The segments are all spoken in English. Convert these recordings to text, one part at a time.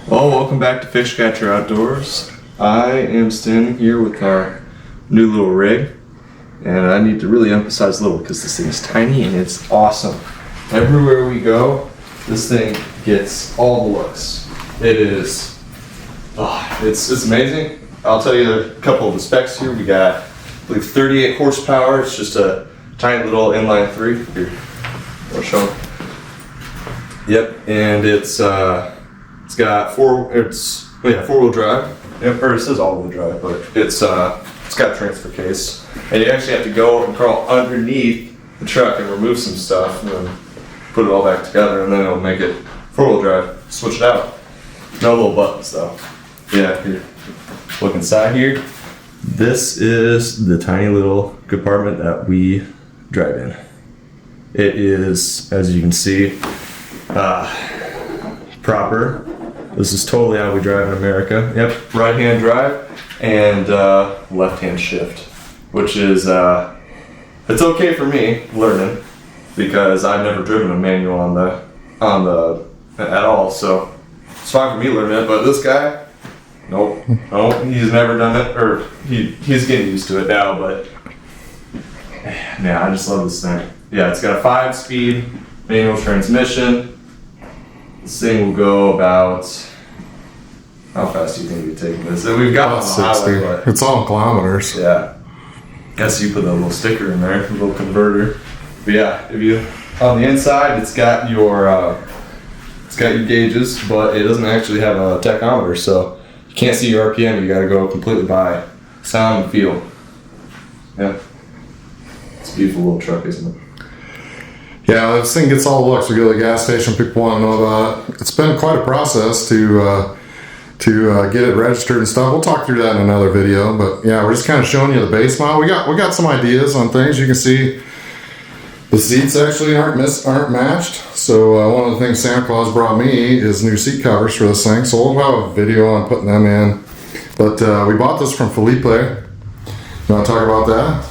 Well, welcome back to Fishcatcher Outdoors. I am standing here with our new little rig, and I need to really emphasize little because this thing is tiny and it's awesome. Everywhere we go, this thing gets all the looks. It is, it's amazing. I'll tell you a couple of the specs here. We got, I believe, 38 horsepower. It's just a tiny little inline 3. Here, I'll show them. Yep, and it's got four-wheel drive. Yep, or it says all-wheel drive, but it's got a transfer case, and you actually have to go and crawl underneath the truck and remove some stuff, and then put it all back together, and then it'll make it four-wheel drive. Switch it out. No little buttons though. Yeah, here. Look inside here. This is the tiny little compartment that we drive in. It is, as you can see, proper. This is totally how we drive in America. Yep, right-hand drive and left-hand shift, which is it's okay for me learning because I've never driven a manual on the at all, so it's fine for me learning it. But this guy, nope, he's never done it, or he's getting used to it now. But man, I just love this thing. Yeah, it's got a 5-speed manual transmission. This thing will go about, how fast do you think you're taking this? We've got about 60. It's all in kilometers. Yeah. Guess you put a little sticker in there, a little converter. But yeah, if you on the inside, it's got your gauges, but it doesn't actually have a tachometer, so you can't see your RPM. You got to go completely by sound and feel. Yeah. It's a beautiful little truck, isn't it? Yeah, this thing gets all the looks. We go to the gas station, people want to know about it. It's been quite a process to get it registered and stuff. We'll talk through that in another video, but yeah, we're just kind of showing you the base model. We got some ideas on things. You can see the seats actually aren't matched. So one of the things Santa Claus brought me is new seat covers for this thing. So we'll have a video on putting them in. But we bought this from Felipe. You want to talk about that?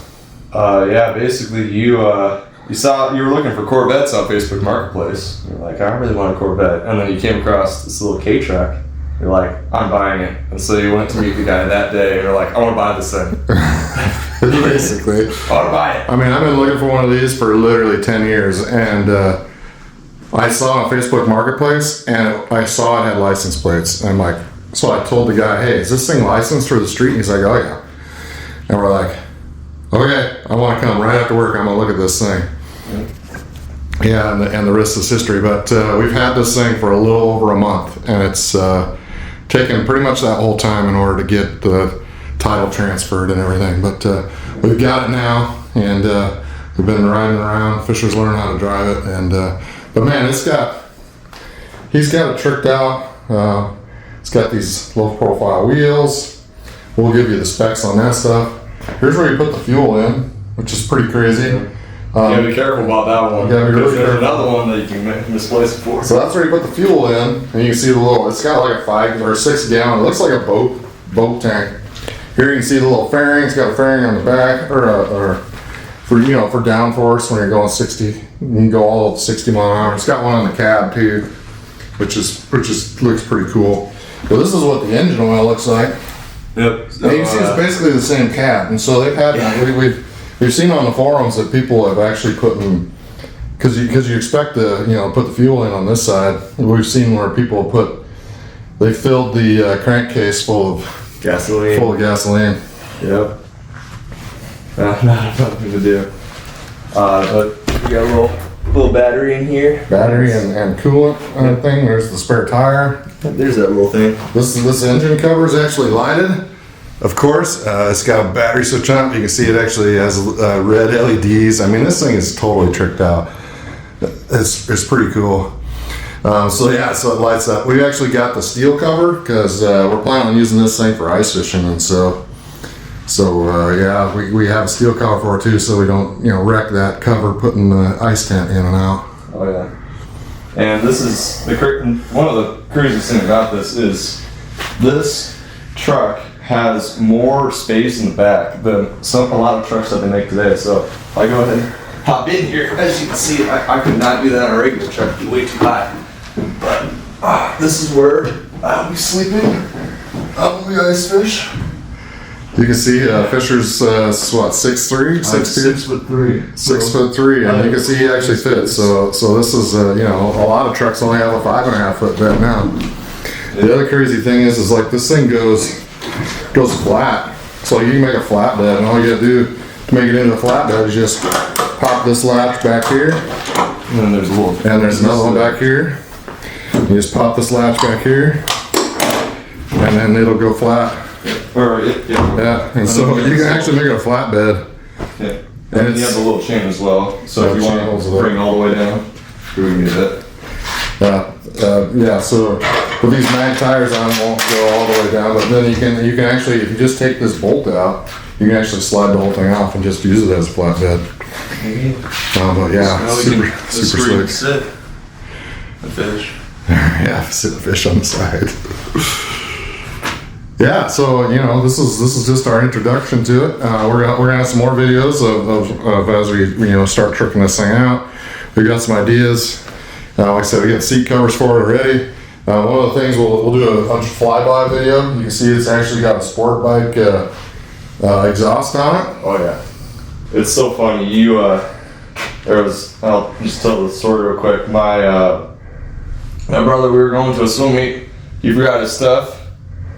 Yeah, basically you were looking for Corvettes on Facebook Marketplace. You're like, I really want a Corvette. And then you came across this little K-Truck. You're like, I'm buying it. And so you went to meet the guy that day. You're like, I want to buy this thing. Basically. I want to buy it. I mean, I've been looking for one of these for literally 10 years. And I saw it on Facebook Marketplace, and I saw it had license plates. And I'm like, so I told the guy, hey, is this thing licensed for the street? And he's like, oh yeah. And we're like, okay, I want to come right after work. I'm going to look at this thing. Yeah, and the rest is history. But we've had this thing for a little over a month, and it's taken pretty much that whole time in order to get the title transferred and everything. But we've got it now, and we've been riding around. Fisher's learning how to drive it, and but man, he's got it tricked out. It's got these low profile wheels. We'll give you the specs on that stuff. Here's where you put the fuel in, which is pretty crazy. You gotta be careful about that one. You gotta be really careful. There's another one that you can misplace it for. So that's where you put the fuel in, and you can see the little, it's got like a 5 or 6 gallon, it looks like a boat tank. Here you can see the little fairing, it's got a fairing on the back, or for downforce when you're going 60, you can go all up to 60 mile an hour. It's got one on the cab too, which looks pretty cool. But this is what the engine oil looks like. Yep. And you can see it's basically the same cab, and so they've had, we've seen on the forums that people have actually put in, because you expect to put the fuel in on this side. We've seen where people they filled the crankcase full of gasoline. Yep. Not nothing to do. But we got a little battery in here. Battery and coolant thing. There's the spare tire. There's that little thing. This engine cover is actually lighted. Of course, it's got a battery switch on it. You can see it actually has red LEDs. I mean, this thing is totally tricked out. It's pretty cool. So it lights up. We actually got the steel cover because we're planning on using this thing for ice fishing, and so we have a steel cover for it too, so we don't wreck that cover putting the ice tent in and out. Oh yeah. And this is one of the craziest things about this is this truck has more space in the back than a lot of trucks that they make today. So if I go ahead and hop in here, as you can see, I could not do that on a regular truck. It'd be way too high. But This is where I'll be sleeping on the ice fish. You can see Fisher's what, 6'3", 6'2"? 6'3". 6'3", and you can see he actually fits. So this is you know, a lot of trucks only have a 5.5 foot bed now. The other crazy thing is like this thing goes flat. So you can make a flat bed, and all you gotta do to make it into a flat bed is just pop this latch back here, And then there's a little. and there's another one back here. You just pop this latch back here, and then it'll go flat. Yeah, and so you can actually make it a flat bed. Yeah. And then you have the little chain as well. So if you want to bring it all the way down, we can get it. Yeah, so with these mag tires on, it won't go all the way down, but then you can actually, if you just take this bolt out, you can actually slide the whole thing off and just use it as a flat bed. But yeah, super slick. Sit the fish. Yeah, sit the fish on the side. Yeah, so you know, this is just our introduction to it. We're gonna have some more videos of as we start tricking this thing out. We got some ideas. Like I said, we got seat covers for it already. One of the things we'll do a flyby video. You can see it's actually got a sport bike exhaust on it. Oh yeah, it's so funny. I'll just tell the story real quick. My brother, we were going to a swim meet. He forgot his stuff,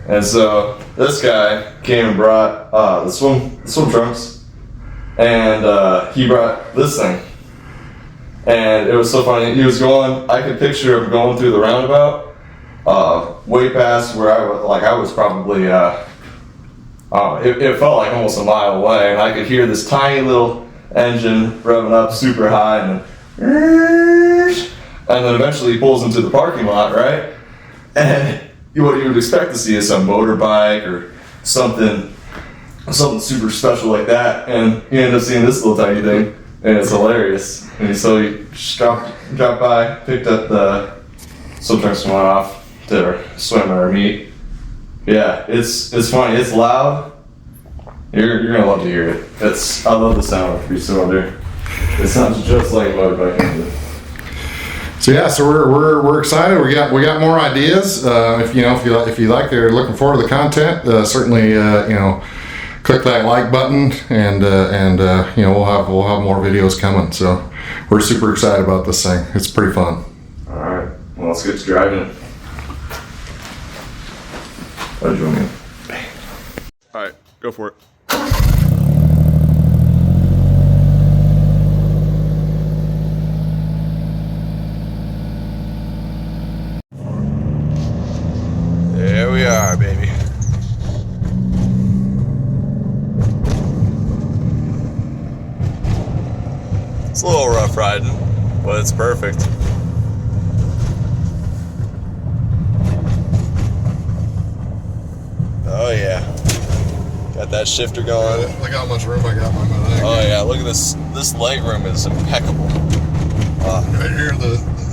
and so this guy came and brought the swim trunks, and he brought this thing. And it was so funny. He was going. I could picture him going through the roundabout, way past where I was probably. It felt like almost a mile away, and I could hear this tiny little engine revving up super high, and then eventually he pulls into the parking lot, right? And what you would expect to see is some motorbike or something super special like that, and you end up seeing this little tiny thing, and it's hilarious. And so he just dropped by, picked up the swim trunks and went off to swim or meet. Yeah, it's funny. It's loud. You're gonna love to hear it. I love the sound of a 3-cylinder. It sounds just like a motorbike engine. So yeah, so we're excited. We got more ideas. If you like, they're looking forward to the content. Certainly, click that like button, and we'll have more videos coming. So we're super excited about this thing. It's pretty fun. All right, well, let's get to driving. What did you want me? All right, go for it. There we are, baby. It's a little rough riding, but it's perfect. Oh yeah. Got that shifter going. Look how much room I got on my leg. Oh yeah, look at this. This leg room is impeccable. Right here,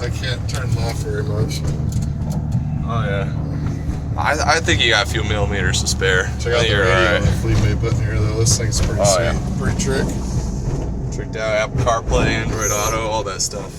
I can't turn left very much. Oh yeah. I think you got a few millimeters to spare. Check out the radio on the Fleet Mate button here, though. This thing's pretty sweet. Yeah. Pretty trick. Tricked out Apple CarPlay, Android Auto, all that stuff.